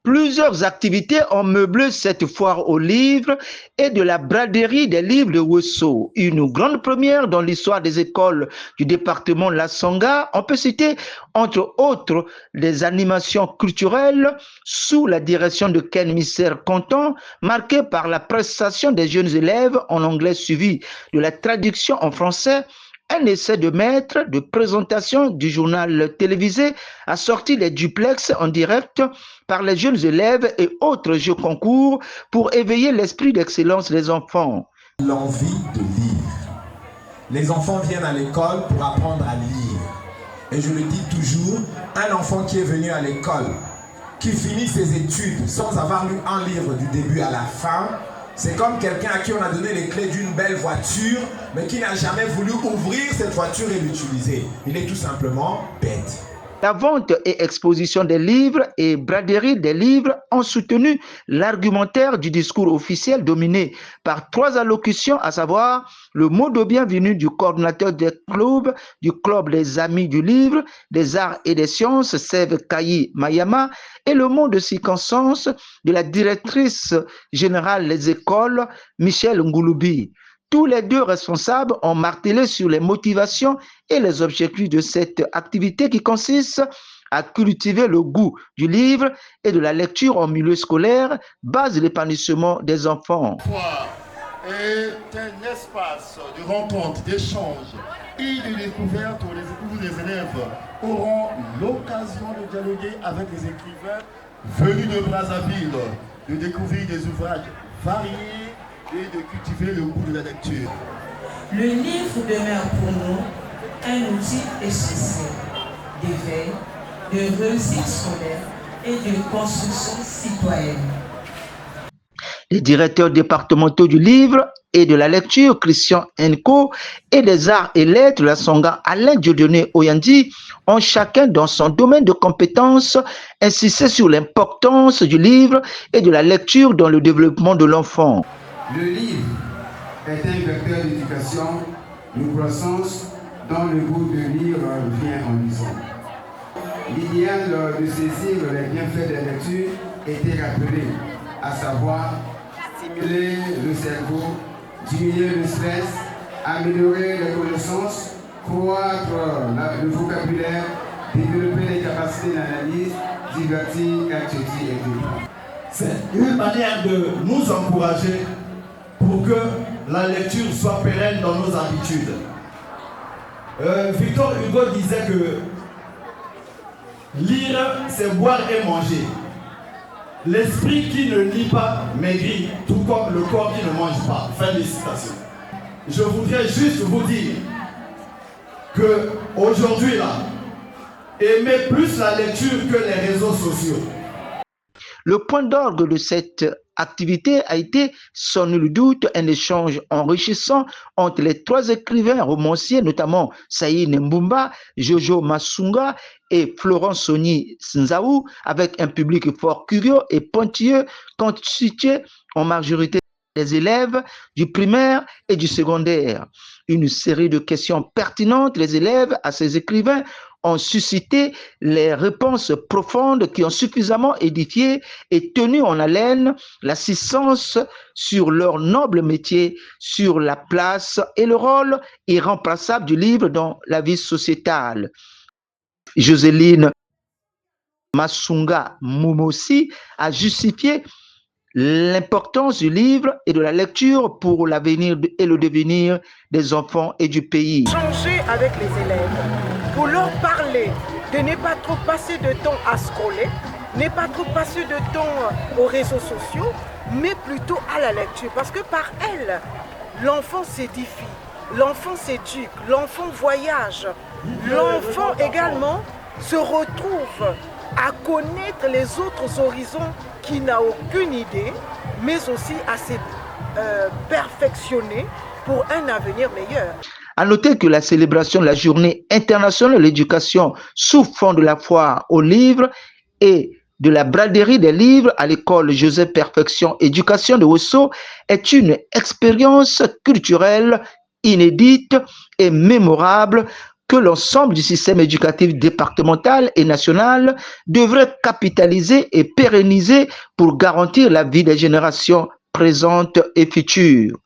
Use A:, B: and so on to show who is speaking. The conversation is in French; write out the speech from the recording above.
A: Plusieurs activités ont meublé cette foire aux livres et de la braderie des livres de Ouesso. Une grande première dans l'histoire des écoles du département La Songa. On peut citer, entre autres, des animations culturelles sous la direction de Ken Misser Contant, marquées par la prestation des jeunes élèves en anglais suivi de la traduction en français. Un essai de maître de présentation du journal télévisé assorti des duplex en direct par les jeunes élèves et autres jeux concours pour éveiller l'esprit d'excellence des enfants.
B: L'envie de lire. Les enfants viennent à l'école pour apprendre à lire. Et je le dis toujours, un enfant qui est venu à l'école, qui finit ses études sans avoir lu un livre du début à la fin, c'est comme quelqu'un à qui on a donné les clés d'une belle voiture, mais qui n'a jamais voulu ouvrir cette voiture et l'utiliser. Il est tout simplement bête.
A: La vente et exposition des livres et braderie des livres ont soutenu l'argumentaire du discours officiel dominé par 3 allocutions, à savoir le mot de bienvenue du coordinateur du club des amis du livre, des arts et des sciences, Sève Kayi Mayama, et le mot de circonstance de la directrice générale des écoles, Michel Ngouloubi. Tous les 2 responsables ont martelé sur les motivations et les objectifs de cette activité qui consiste à cultiver le goût du livre et de la lecture en milieu scolaire, base de l'épanouissement des enfants.
C: Est un espace de rencontre, d'échange et de découverte où les élèves auront l'occasion de dialoguer avec les écrivains venus de Brazzaville, de découvrir des ouvrages variés et de cultiver le goût de la lecture.
D: Le livre demeure pour nous un outil essentiel d'éveil, de réussite scolaire et de construction citoyenne.
A: Les directeurs départementaux du livre et de la lecture, Christian Enko, et des arts et lettres, la Songa Alain Dieudonné Oyandi, ont chacun dans son domaine de compétences insisté sur l'importance du livre et de la lecture dans le développement de l'enfant.
E: Le livre est un vecteur d'éducation, de croissance, dont le goût de lire vient en lisant. L'idéal de saisir les bienfaits des lectures était rappelé, à savoir stimuler le cerveau, diminuer le stress, améliorer les connaissances, croître le vocabulaire, développer les capacités d'analyse, divertir, accepter et développer.
C: C'est une manière de nous encourager pour que la lecture soit pérenne dans nos habitudes. Victor Hugo disait que lire, c'est boire et manger. L'esprit qui ne lit pas maigrit, tout comme le corps qui ne mange pas. Fin de citation. Je voudrais juste vous dire que aujourd'hui là, aimez plus la lecture que les réseaux sociaux.
A: Le point d'orgue de cette activité a été, sans nul doute, un échange enrichissant entre les 3 écrivains romanciers, notamment Saïd Mbumba, Jojo Masunga et Florence Soni Nzaou, avec un public fort curieux et pointilleux, constitué en majorité des élèves du primaire et du secondaire. Une série de questions pertinentes, les élèves à ces écrivains ont suscité les réponses profondes qui ont suffisamment édifié et tenu en haleine l'assistance sur leur noble métier, sur la place et le rôle irremplaçable du livre dans la vie sociétale. Joséline Masunga Mumossi a justifié l'importance du livre et de la lecture pour l'avenir et le devenir des enfants et du pays.
F: Changer avec les élèves, pour leur parler de ne pas trop passer de temps à scroller, ne pas trop passer de temps aux réseaux sociaux, mais plutôt à la lecture. Parce que par elle, l'enfant s'édifie, l'enfant s'éduque, l'enfant voyage, l'enfant également se retrouve à connaître les autres horizons qui n'a aucune idée, mais aussi à se perfectionner pour un avenir meilleur.
A: À noter que la célébration de la Journée internationale de l'éducation sous fond de la foire aux livres et de la braderie des livres à l'école Joseph Perfection Éducation de Ouesso est une expérience culturelle inédite et mémorable que l'ensemble du système éducatif départemental et national devrait capitaliser et pérenniser pour garantir la vie des générations présentes et futures.